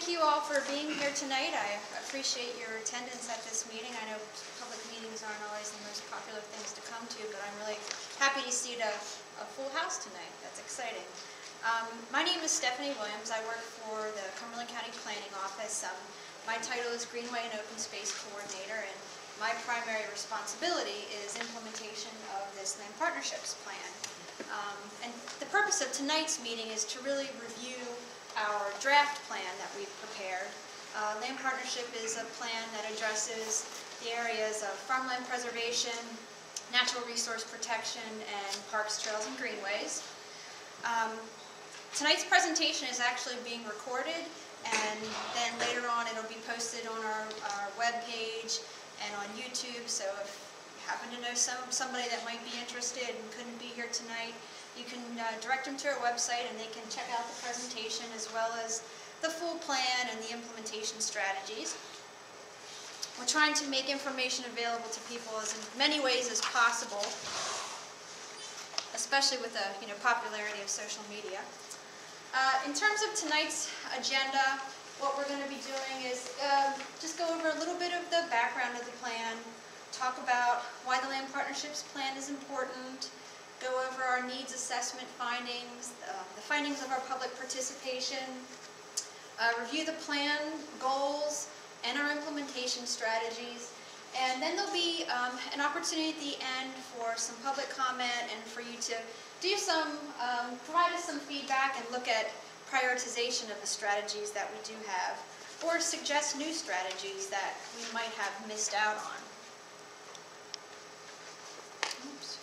thank you all for being here tonight. I appreciate your attendance at this meeting. I know public meetings aren't always the most popular things to come to, but I'm really happy to see a full house tonight. That's exciting. My name is Stephanie Williams. I work for the Cumberland County Planning Office. My title is Greenway and Open Space Coordinator, and my primary responsibility is implementation of this land partnerships plan. And the purpose of tonight's meeting is to really review our draft plan that we've prepared. Land partnership is a plan that addresses the areas of farmland preservation, natural resource protection, and parks, trails, and greenways. Tonight's presentation is actually being recorded, and then later on it'll be posted on our web page and on YouTube. So if you happen to know somebody that might be interested and couldn't be here tonight, you can direct them to our website and they can check out the presentation as well as the full plan and the implementation strategies. We're trying to make information available to people in many ways as possible, especially with the popularity of social media. In terms of tonight's agenda, what we're going to be doing is just go over a little bit of the background of the plan, talk about why the land partnerships plan is important, go over our needs assessment findings, the findings of our public participation, review the plan, goals, and our implementation strategies. And then there'll be an opportunity at the end for some public comment and for you to do provide us some feedback and look at prioritization of the strategies that we do have, or suggest new strategies that we might have missed out on. Oops.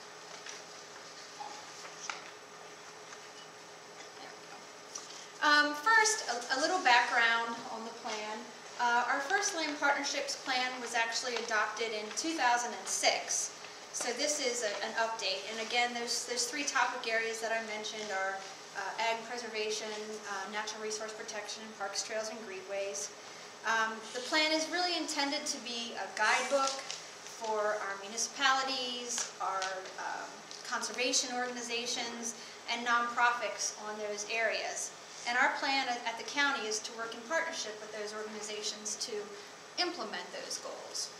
First, a little background on the plan. Our first land partnerships plan was actually adopted in 2006. So this is an update. And again, those three topic areas that I mentioned are ag preservation, natural resource protection, and parks, trails, and greenways. The plan is really intended to be a guidebook for our municipalities, our conservation organizations, and nonprofits on those areas. And our plan at the county is to work in partnership with those organizations to implement those goals.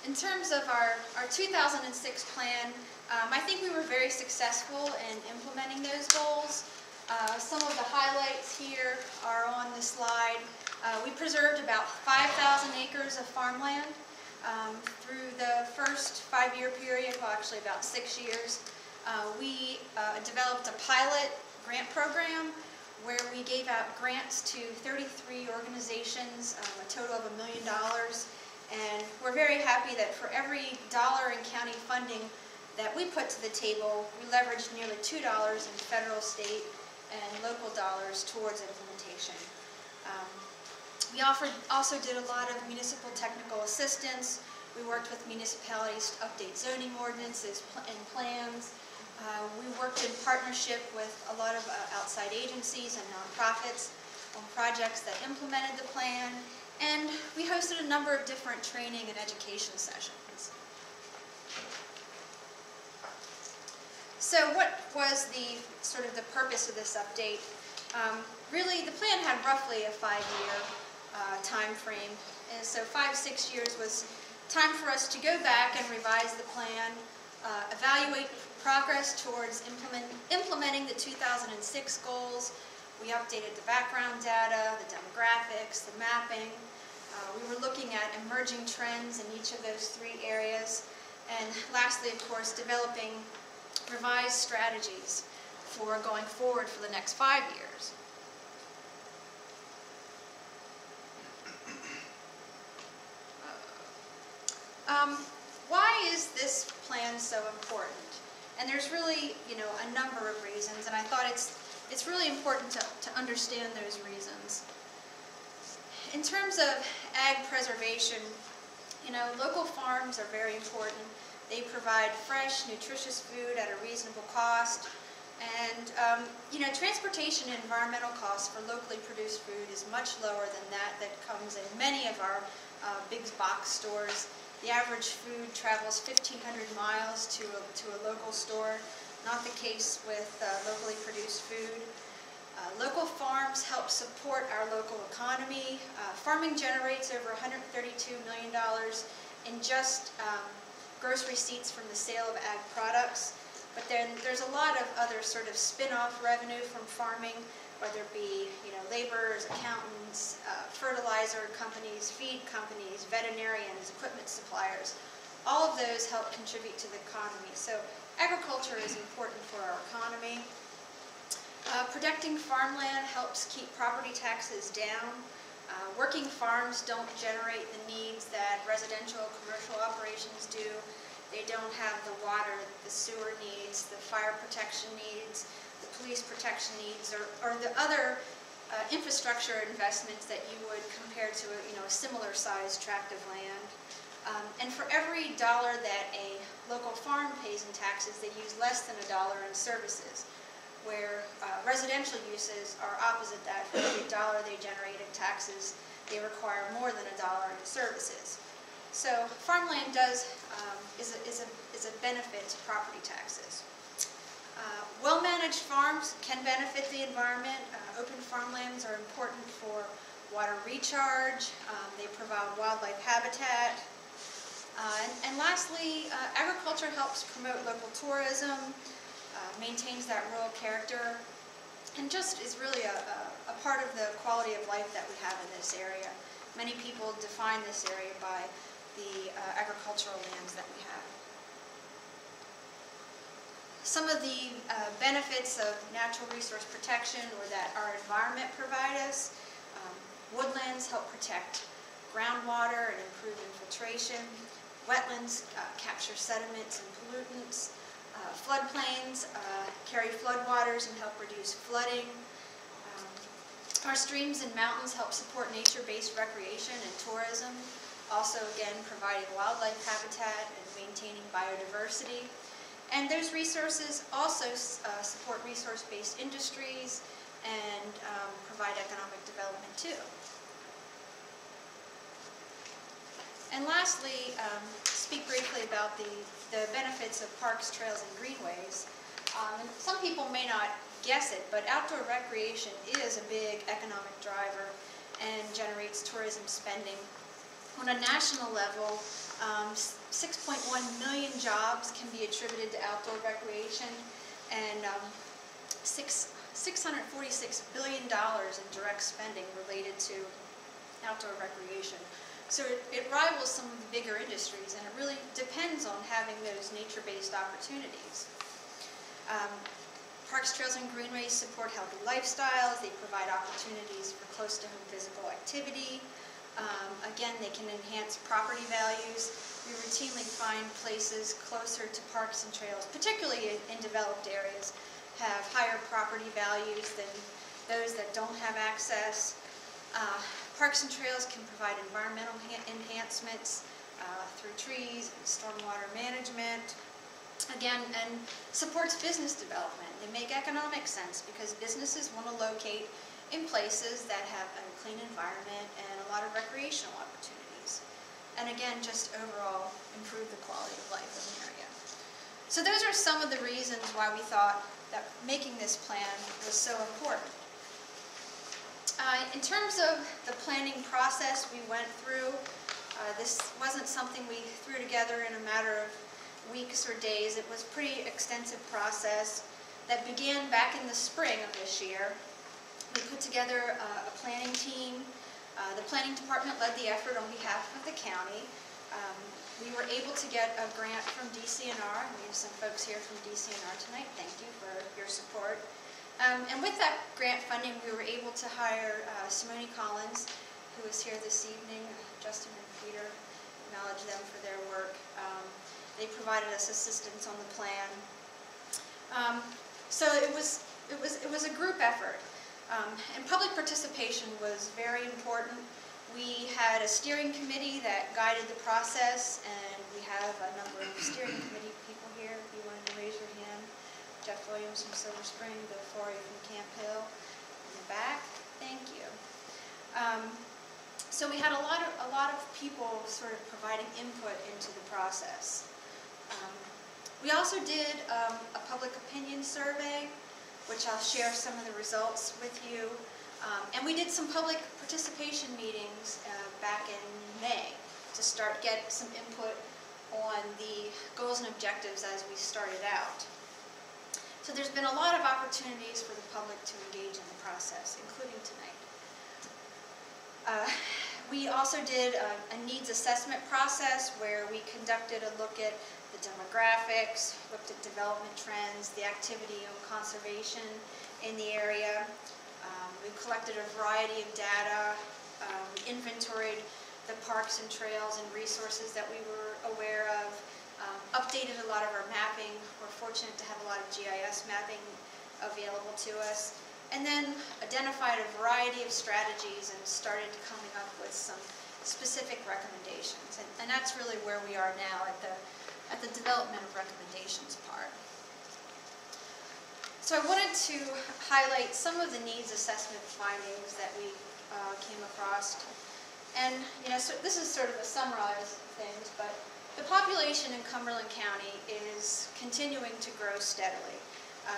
In terms of our 2006 plan, I think we were very successful in implementing those goals. Some of the highlights here are on the slide. We preserved about 5,000 acres of farmland through the first 5-year period, well actually about 6 years. We developed a pilot grant program where we gave out grants to 33 organizations, a total of $1 million. And we're very happy that for every dollar in county funding that we put to the table, we leveraged nearly $2 in federal, state, and local dollars towards implementation. We also did a lot of municipal technical assistance. We worked with municipalities to update zoning ordinances and plans. We worked in partnership with a lot of outside agencies and nonprofits on projects that implemented the plan, and we hosted a number of different training and education sessions. So what was the purpose of this update? Really, the plan had roughly a 5-year time frame, and so 5-6 years was time for us to go back and revise the plan, evaluate progress towards implementing the 2006 goals. We updated the background data, the demographics, the mapping. We were looking at emerging trends in each of those 3 areas. And lastly, of course, developing revised strategies for going forward for the next 5 years. Why is this plan so important? And there's really, a number of reasons, and I thought it's really important to understand those reasons. In terms of ag preservation, local farms are very important. They provide fresh, nutritious food at a reasonable cost, and transportation and environmental costs for locally produced food is much lower than that comes in many of our big box stores. The average food travels 1,500 miles to a local store. Not the case with locally produced food. Local farms help support our local economy. Farming generates over $132 million in just gross receipts from the sale of ag products. But then there's a lot of other sort of spin-off revenue from farming, whether it be laborers, accountants, fertilizer companies, feed companies, veterinarians, equipment suppliers. All of those help contribute to the economy. So agriculture is important for our economy. Protecting farmland helps keep property taxes down. Working farms don't generate the needs that residential commercial operations do. They don't have the water, the sewer needs, the fire protection needs, the police protection needs, or the other infrastructure investments that you would compare to a similar sized tract of land. And for every dollar that a local farm pays in taxes, they use less than $1 in services, where residential uses are opposite that. For every dollar they generate in taxes, they require more than $1 in services. So farmland is a benefit to property taxes. Well-managed farms can benefit the environment. Open farmlands are important for water recharge. They provide wildlife habitat. And lastly, agriculture helps promote local tourism, maintains that rural character, and just is really a part of the quality of life that we have in this area. Many people define this area by the agricultural lands that we have. Some of the benefits of natural resource protection or that our environment provide us. Woodlands help protect groundwater and improve infiltration. Wetlands capture sediments and pollutants. Floodplains carry floodwaters and help reduce flooding. Our streams and mountains help support nature-based recreation and tourism, also again providing wildlife habitat and maintaining biodiversity. And those resources also support resource-based industries and provide economic development too. And lastly, speak briefly about the benefits of parks, trails, and greenways. And some people may not guess it, but outdoor recreation is a big economic driver and generates tourism spending. On a national level, 6.1 million jobs can be attributed to outdoor recreation, and $646 billion in direct spending related to outdoor recreation. So it rivals some of the bigger industries, and it really depends on having those nature-based opportunities. Parks, trails, and greenways support healthy lifestyles. They provide opportunities for close-to-home physical activity. Again, they can enhance property values. We routinely find places closer to parks and trails, particularly in developed areas, have higher property values than those that don't have access. Parks and trails can provide environmental enhancements through trees and stormwater management. Again, and supports business development. They make economic sense because businesses want to locate in places that have a clean environment and a lot of recreational opportunities. And again, just overall improve the quality of life in the area. So those are some of the reasons why we thought that making this plan was so important. In terms of the planning process we went through, this wasn't something we threw together in a matter of weeks or days. It was a pretty extensive process that began back in the spring of this year. We put together a planning team. The planning department led the effort on behalf of the county. We were able to get a grant from DCNR. We have some folks here from DCNR tonight. Thank you for your support. And with that grant funding, we were able to hire Simone Collins, who is here this evening. Justin and Peter acknowledge them for their work. They provided us assistance on the plan. So it was a group effort. And public participation was very important. We had a steering committee that guided the process, and we have a number of steering committee people here. If you wanted to raise your hand. Jeff Williams from Silver Spring, Bill Forey from Camp Hill in the back. Thank you. So we had a lot of people sort of providing input into the process. We also did a public opinion survey. which I'll share some of the results with you. And we did some public participation meetings back in May to get some input on the goals and objectives as we started out. So there's been a lot of opportunities for the public to engage in the process, including tonight. We also did a needs assessment process where we conducted a look at the demographics, looked at development trends, the activity and conservation in the area. We collected a variety of data. We inventoried the parks and trails and resources that we were aware of. Updated a lot of our mapping. We're fortunate to have a lot of GIS mapping available to us. And then identified a variety of strategies and started coming up with some specific recommendations. And that's really where we are now at the development of recommendations part. So I wanted to highlight some of the needs assessment findings that we came across. And so this is sort of a summarize of things, but the population in Cumberland County is continuing to grow steadily.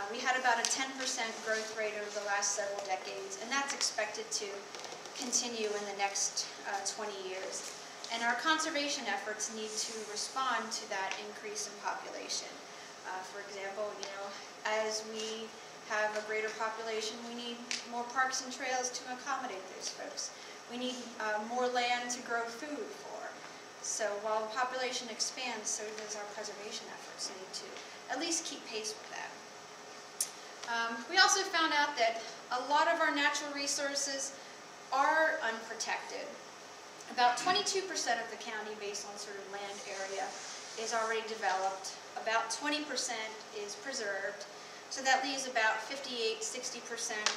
We had about a 10% growth rate over the last several decades, and that's expected to continue in the next 20 years. And our conservation efforts need to respond to that increase in population. For example, as we have a greater population, we need more parks and trails to accommodate those folks. We need more land to grow food for. So while the population expands, so does our preservation efforts need to at least keep pace with that. We also found out that a lot of our natural resources are unprotected. About 22% of the county, based on sort of land area, is already developed. About 20% is preserved. So that leaves about 58–60%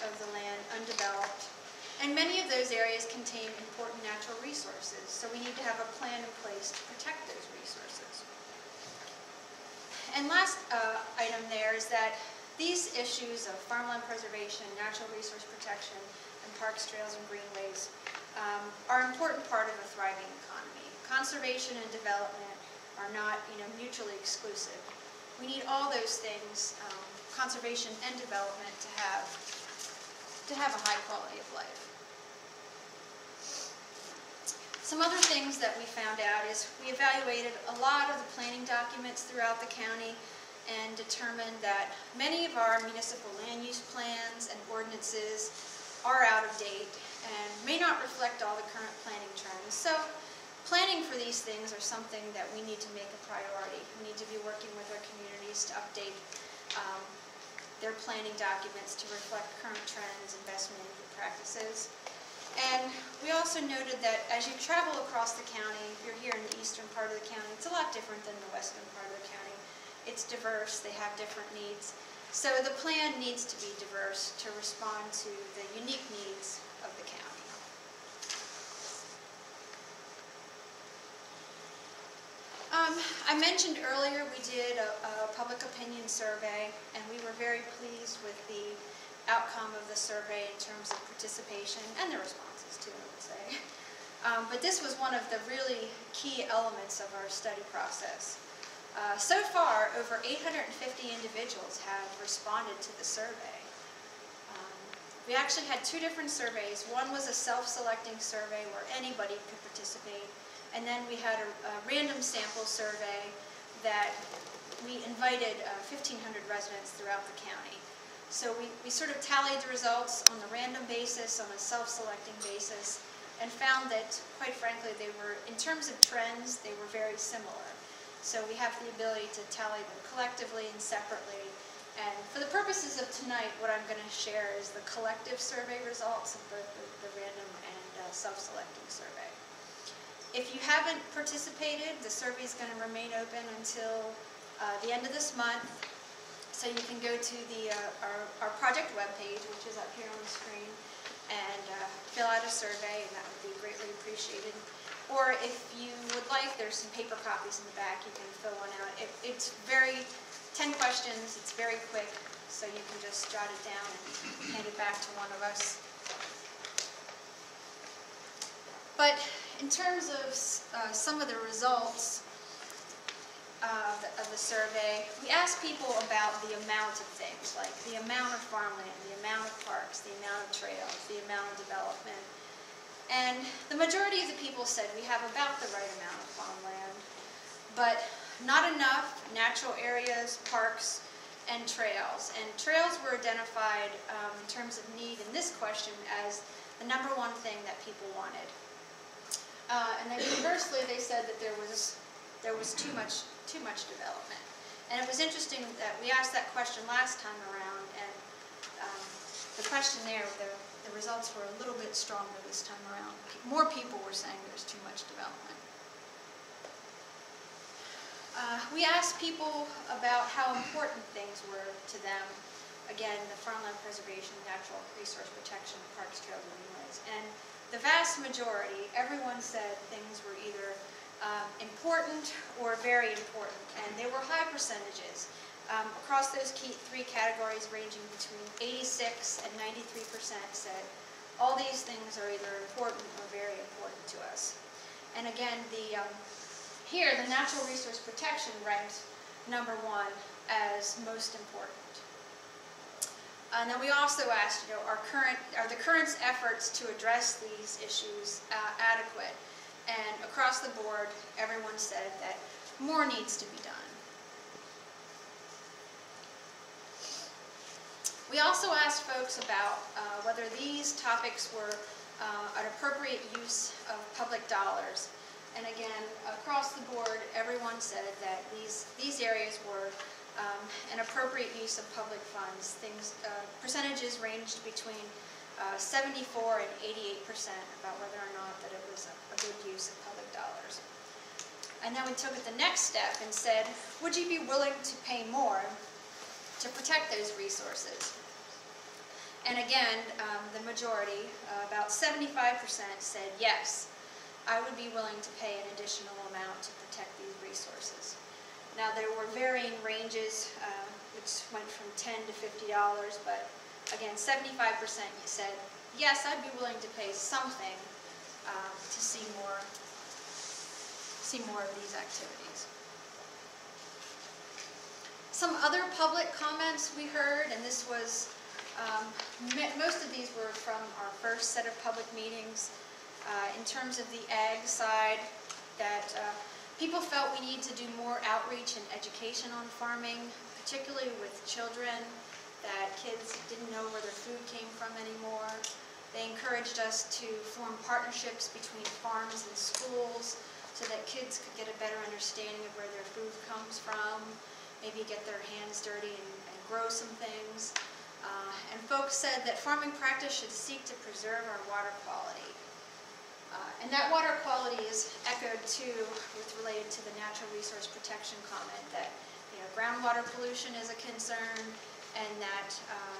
of the land undeveloped. And many of those areas contain important natural resources. So we need to have a plan in place to protect those resources. And last item there is that these issues of farmland preservation, natural resource protection, and parks, trails, and greenways are an important part of a thriving economy. Conservation and development are not, mutually exclusive. We need all those things, conservation and development, to have a high quality of life. Some other things that we found out is we evaluated a lot of the planning documents throughout the county and determined that many of our municipal land use plans and ordinances are out of date and may not reflect all the current planning trends. So planning for these things are something that we need to make a priority. We need to be working with our communities to update their planning documents to reflect current trends and best management practices. And we also noted that as you travel across the county, if you're here in the eastern part of the county, it's a lot different than the western part of the county. It's diverse, they have different needs. So the plan needs to be diverse to respond to the unique needs of the county. I mentioned earlier we did a public opinion survey, and we were very pleased with the outcome of the survey in terms of participation and the responses too, I would say. But this was one of the really key elements of our study process. So far, over 850 individuals have responded to the survey. We actually had two different surveys. One was a self-selecting survey where anybody could participate, and then we had a random sample survey that we invited 1,500 residents throughout the county. So we sort of tallied the results on a random basis, on a self-selecting basis, and found that, quite frankly, they were, in terms of trends, they were very similar. So we have the ability to tally them collectively and separately. And for the purposes of tonight, what I'm going to share is the collective survey results of both the random and self-selecting survey. If you haven't participated, the survey is going to remain open until the end of this month. So you can go to our project webpage, which is up here on the screen, and fill out a survey, and that would be greatly appreciated. Or if you would like, there's some paper copies in the back. You can fill one out. It's 10 questions. It's very quick, so you can just jot it down and hand it back to one of us. But in terms of some of the results, of the survey, we asked people about the amount of things, like the amount of farmland, the amount of parks, the amount of trails, the amount of development. And the majority of the people said we have about the right amount of farmland, but not enough natural areas, parks, and trails. And trails were identified in terms of need in this question as the #1 thing that people wanted. And then conversely, they said that there was too much development. And it was interesting that we asked that question last time around, and the question there, the results were a little bit stronger this time around. More people were saying there's too much development. We asked people about how important things were to them. Again, the farmland preservation, natural resource protection, parks, trails, and greenways. And the vast majority, everyone said things were either important or very important, and they were high percentages. Across those three categories, ranging between 86 and 93% said all these things are either important or very important to us. And again, here the natural resource protection ranked #1 as most important. And then we also asked, are the current efforts to address these issues adequate? And across the board, everyone said that more needs to be done. We also asked folks about whether these topics were an appropriate use of public dollars. And again, across the board, everyone said that these areas were an appropriate use of public funds. Percentages ranged between 74 and 88% about whether or not that it was a good use of public dollars. And then we took it the next step and said, would you be willing to pay more to protect those resources? And again, the majority, about 75%, said yes, I would be willing to pay an additional amount to protect these resources. Now there were varying ranges, which went from $10 to $50, but again, 75% said, yes, I'd be willing to pay something to see more of these activities. Some other public comments we heard, and this was, most of these were from our first set of public meetings. In terms of the ag side, that people felt we need to do more outreach and education on farming, particularly with children, that kids didn't know where their food came from anymore. They encouraged us to form partnerships between farms and schools so that kids could get a better understanding of where their food comes from, maybe get their hands dirty and grow some things. And folks said that farming practice should seek to preserve our water quality. And that water quality is echoed too related to the natural resource protection comment that groundwater pollution is a concern, and that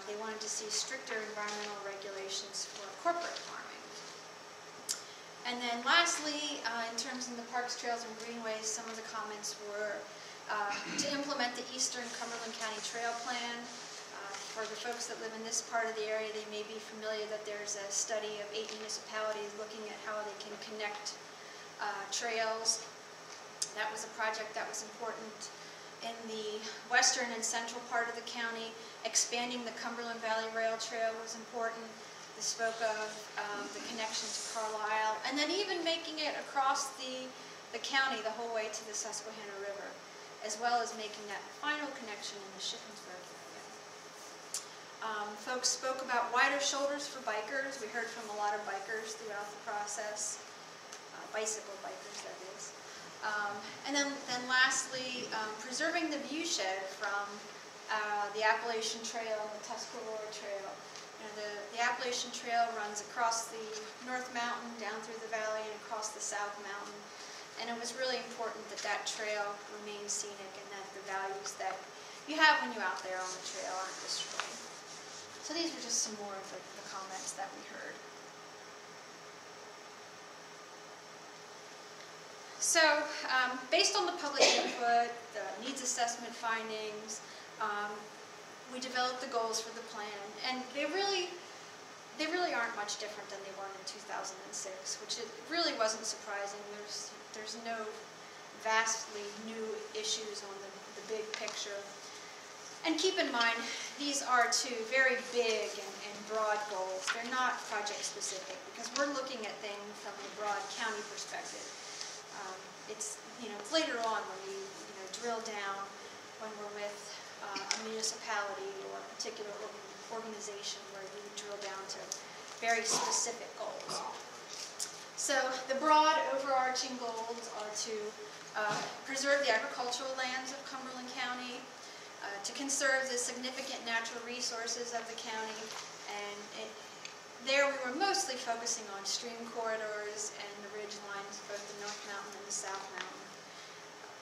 they wanted to see stricter environmental regulations for corporate farming. And then lastly, in terms of the parks, trails, and greenways, some of the comments were to implement the Eastern Cumberland County Trail Plan. For the folks that live in this part of the area, they may be familiar that there's a study of 8 municipalities looking at how they can connect trails. That was a project that was important. In the western and central part of the county, expanding the Cumberland Valley Rail Trail was important. This spoke of the connection to Carlisle, and then even making it across the county the whole way to the Susquehanna River, as well as making that final connection in the Shippensburg area. Folks spoke about wider shoulders for bikers. We heard from a lot of bikers throughout the process, bicycle bikers, that is. And then lastly, preserving the viewshed from the Appalachian Trail and the Tuscarora Trail. The Appalachian Trail runs across the North Mountain, down through the valley, and across the South Mountain. And it was really important that that trail remain scenic and that the values that you have when you're out there on the trail aren't destroyed. So these were just some more of the comments that we heard. So, based on the public input, the needs assessment findings, we developed the goals for the plan, and they really aren't much different than they were in 2006, which it really wasn't surprising. There's no vastly new issues on the big picture. And keep in mind, these are two very big and broad goals. They're not project specific because we're looking at things from the broad county perspective. It's later on when we drill down, when we're with a municipality or a particular organization, where we drill down to very specific goals. So the broad overarching goals are to preserve the agricultural lands of Cumberland County, to conserve the significant natural resources of the county, and there we were mostly focusing on stream corridors and the ridge lines, both the North Mountain and the South Mountain.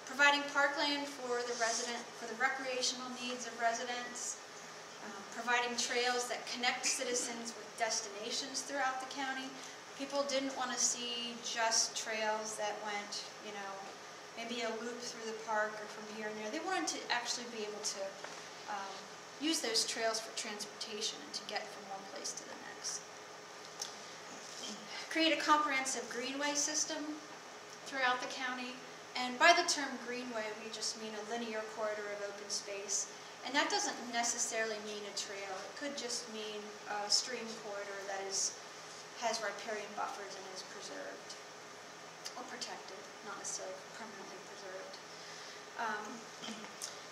Providing parkland for the recreational needs of residents, providing trails that connect citizens with destinations throughout the county. People didn't want to see just trails that went, maybe a loop through the park or from here and there. They wanted to actually be able to use those trails for transportation and to get from one place to the next. Create a comprehensive greenway system throughout the county. And by the term greenway, we just mean a linear corridor of open space. And that doesn't necessarily mean a trail. It could just mean a stream corridor that has riparian buffers and is preserved or protected, not necessarily permanently preserved.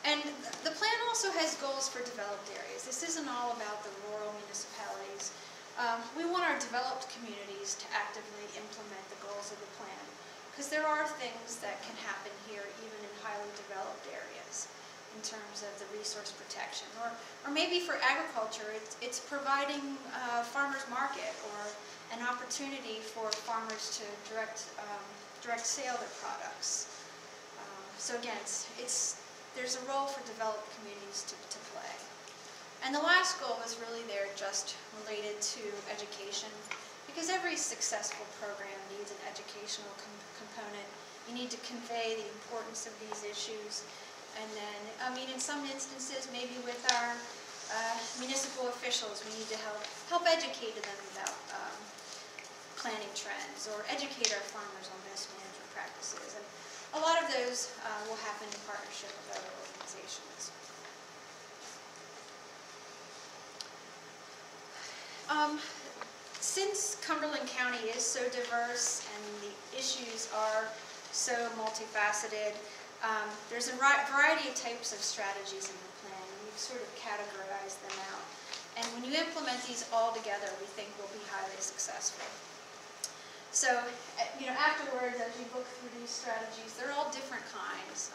And the plan also has goals for developed areas. This isn't all about the rural municipalities. We want our developed communities to actively implement the goals of the plan, because there are things that can happen here even in highly developed areas in terms of the resource protection. Or maybe for agriculture, it's providing a farmer's market or an opportunity for farmers to direct sale their products. So again, there's a role for developed communities to play. And the last goal is really there just related to education, because every successful program needs an educational component. You need to convey the importance of these issues. And then, in some instances, maybe with our municipal officials, we need to help educate them about planting trends or educate our farmers on best management practices. And a lot of those will happen in partnership with other organizations. Since Cumberland County is so diverse and the issues are so multifaceted, there's a variety of types of strategies in the plan. We've sort of categorized them out. And when you implement these all together, we think we'll be highly successful. So, afterwards, as you look through these strategies, they're all different kinds.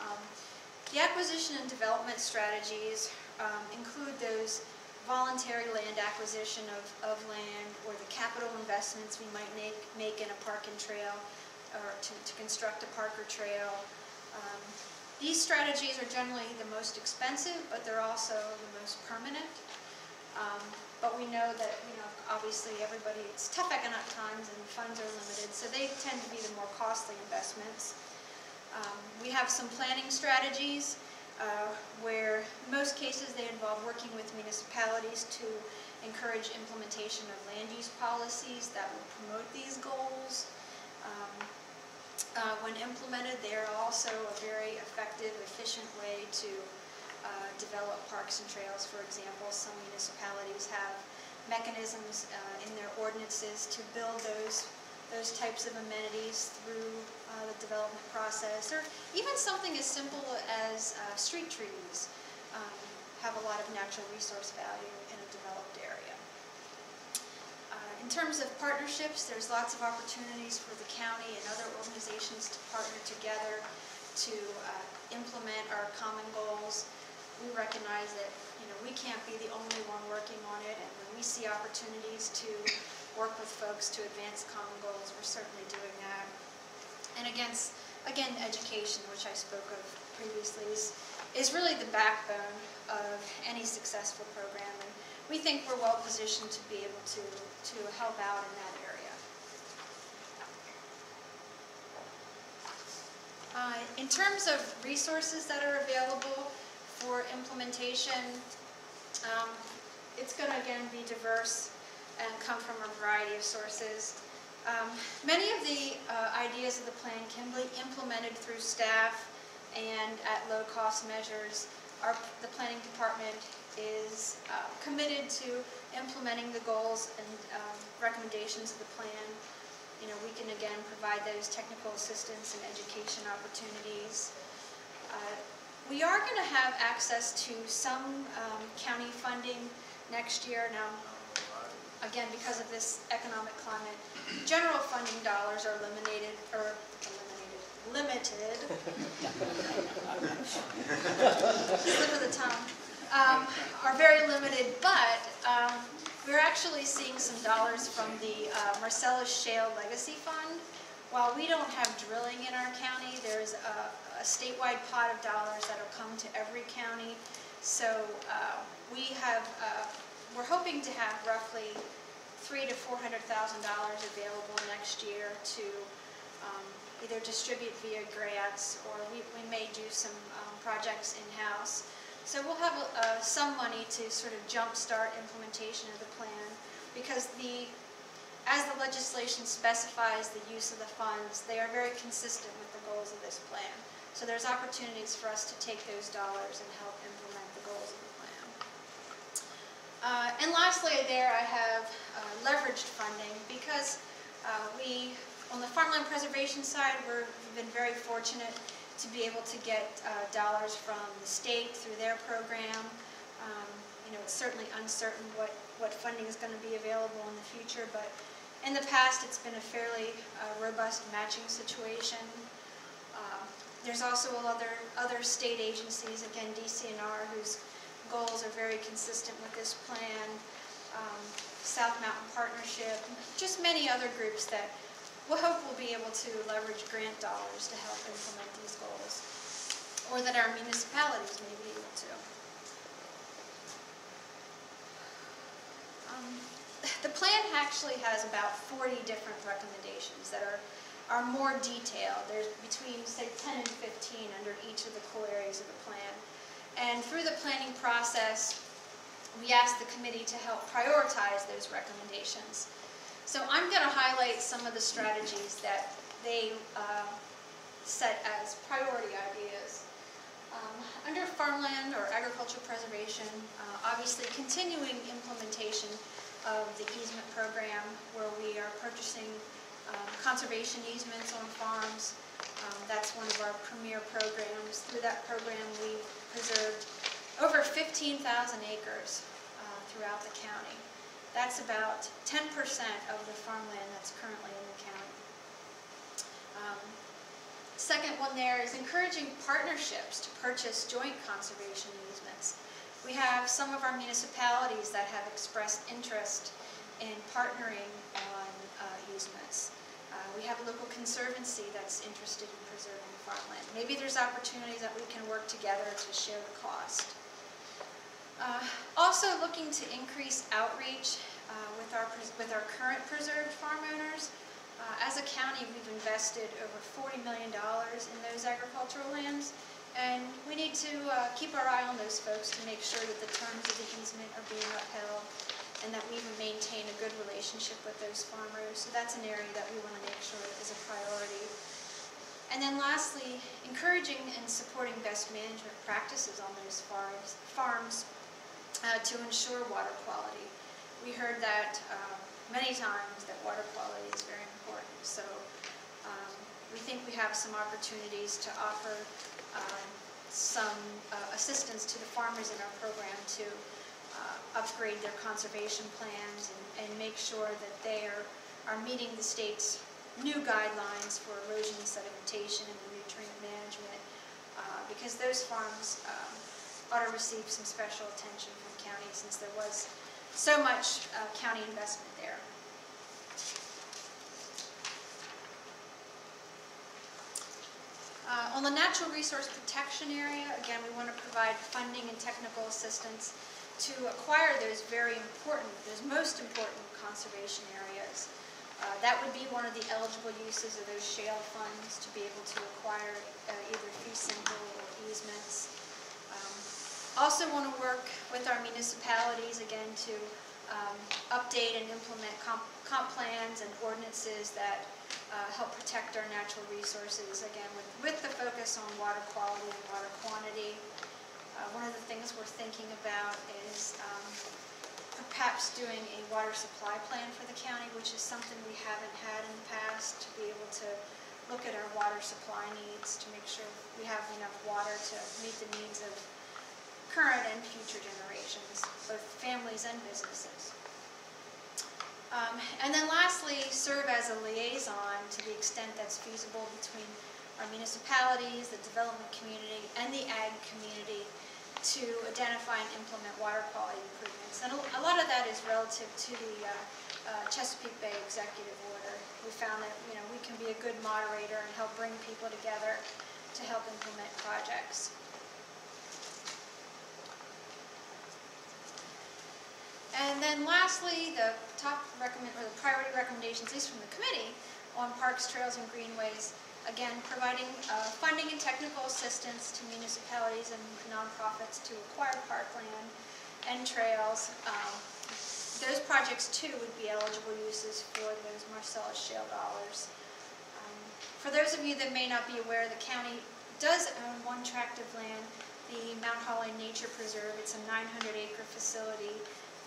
The acquisition and development strategies include those voluntary land acquisition of land, or the capital investments we might make in a park and trail, or to construct a park or trail. These strategies are generally the most expensive, but they're also the most permanent. But we know that, obviously it's tough economic times and funds are limited, so they tend to be the more costly investments. We have some planning strategies where in most cases they involve working with municipalities to encourage implementation of land use policies that will promote these goals. When implemented, they are also a very effective, efficient way to develop parks and trails. For example, some municipalities have mechanisms in their ordinances to build those types of amenities through the development process, or even something as simple as street trees have a lot of natural resource value in a developed area. In terms of partnerships, there's lots of opportunities for the county and other organizations to partner together to implement our common goals. We recognize that we can't be the only one working on it, and when we see opportunities to work with folks to advance common goals, we're certainly doing that. And again, education, which I spoke of previously, is really the backbone of any successful program, and we think we're well positioned to be able to help out in that area. In terms of resources that are available for implementation, it's going to again be diverse and come from a variety of sources. Many of the ideas of the plan can be implemented through staff and at low-cost measures. The planning department is committed to implementing the goals and recommendations of the plan. You know, we can again provide those technical assistance and education opportunities. We are going to have access to some county funding next year. Now, again, because of this economic climate, general funding dollars are limited. Slip of the tongue. Are very limited, but we're actually seeing some dollars from the Marcellus Shale Legacy Fund. While we don't have drilling in our county, there's a statewide pot of dollars that will come to every county. So we're hoping to have roughly $300,000 to $400,000 available next year to either distribute via grants, or we may do some projects in-house. So we'll have some money to sort of jumpstart implementation of the plan, because as the legislation specifies the use of the funds, they are very consistent with the goals of this plan. So there's opportunities for us to take those dollars and help implement the goals of the plan. And lastly there I have leveraged funding, because on the farmland preservation side, we've been very fortunate to be able to get dollars from the state through their program. You know, it's certainly uncertain what funding is going to be available in the future, but in the past it's been a fairly robust matching situation. There's also other state agencies, again DCNR, whose goals are very consistent with this plan, South Mountain Partnership, just many other groups that we'll hope will be able to leverage grant dollars to help implement these goals, or that our municipalities may be able to. The plan actually has about 40 different recommendations that are more detailed. There's between, say, 10 and 15 under each of the core areas of the plan. And through the planning process, we asked the committee to help prioritize those recommendations. So I'm going to highlight some of the strategies that they set as priority ideas. Under farmland or agricultural preservation, obviously continuing implementation of the easement program, where we are purchasing conservation easements on farms. That's one of our premier programs. Through that program, we've preserved over 15,000 acres throughout the county. That's about 10% of the farmland that's currently in the county. Second one there is encouraging partnerships to purchase joint conservation easements. We have some of our municipalities that have expressed interest in partnering on easements. We have a local conservancy that's interested in preserving farmland. Maybe there's opportunities that we can work together to share the cost. Also looking to increase outreach with our current preserved farm owners. As a county, we've invested over $40 million in those agricultural lands, and we need to keep our eye on those folks to make sure that the terms of the easement are being upheld and that we maintain a good relationship with those farmers. So that's an area that we want to make sure is a priority. And then lastly, encouraging and supporting best management practices on those farms to ensure water quality. We heard that many times, that water quality is very important. So we think we have some opportunities to offer some assistance to the farmers in our program to upgrade their conservation plans and make sure that they are meeting the state's new guidelines for erosion and sedimentation and nutrient management, because those farms ought to receive some special attention from county, since there was so much county investment there. On the natural resource protection area, again, we want to provide funding and technical assistance to acquire those most important conservation areas. That would be one of the eligible uses of those shale funds, to be able to acquire either fee simple or easements. Also want to work with our municipalities, again, to update and implement comp plans and ordinances that help protect our natural resources, again, with the focus on water quality and water quantity. One of the things we're thinking about is perhaps doing a water supply plan for the county, which is something we haven't had in the past, to be able to look at our water supply needs to make sure we have enough water to meet the needs of current and future generations, both families and businesses. And then lastly, serve as a liaison to the extent that's feasible between our municipalities, the development community, and the ag community to identify and implement water quality improvements. And a lot of that is relative to the Chesapeake Bay Executive Order. We found that we can be a good moderator and help bring people together to help implement projects. And then lastly, the priority recommendations, at least from the committee, on parks, trails, and greenways. Again, providing funding and technical assistance to municipalities and nonprofits to acquire parkland and trails. Those projects too would be eligible uses for those Marcellus Shale dollars. For those of you that may not be aware, the county does own one tract of land, the Mount Holly Nature Preserve. It's a 900-acre facility.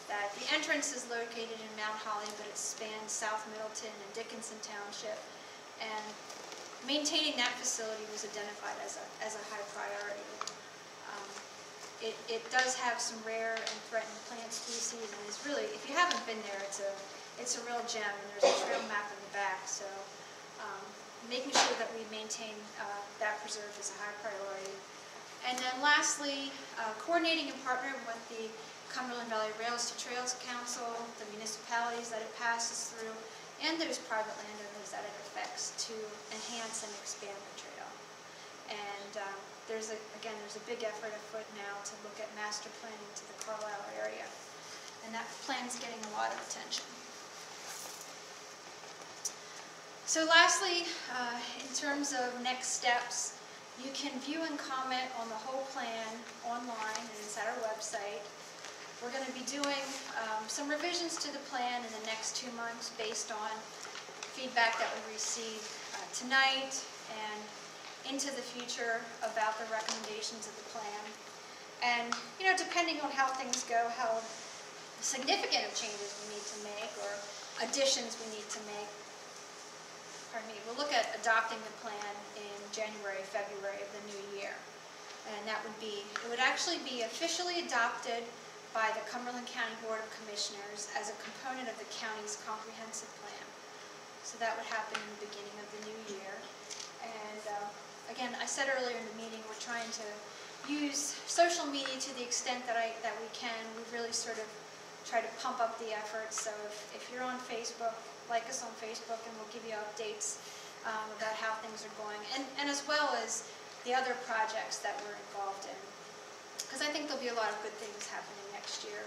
That the entrance is located in Mount Holly, but it spans South Middleton and Dickinson Township. And maintaining that facility was identified as a high priority. It does have some rare and threatened plant species, and it's really, if you haven't been there, it's a real gem. And there's a trail map in the back, so making sure that we maintain that preserve is a high priority. And then lastly, coordinating and partnering with the Cumberland Valley Rails to Trails Council, the municipalities that it passes through, and those private landowners that it affects to enhance and expand the trail. And there's a big effort afoot now to look at master planning to the Carlisle area, and that plan's getting a lot of attention. So lastly, in terms of next steps, you can view and comment on the whole plan online, and it's at our website. We're going to be doing some revisions to the plan in the next 2 months based on feedback that we receive tonight and into the future about the recommendations of the plan. And, depending on how things go, how significant of changes we need to make or additions we need to make, we'll look at adopting the plan in January, February of the new year. And it would actually be officially adopted by the Cumberland County Board of Commissioners as a component of the county's comprehensive plan. So that would happen in the beginning of the new year. And again, I said earlier in the meeting, we're trying to use social media to the extent that we can. We really sort of try to pump up the efforts. So if you're on Facebook, like us on Facebook, and we'll give you updates about how things are going, and as well as the other projects that we're involved in. Because I think there'll be a lot of good things happening next year.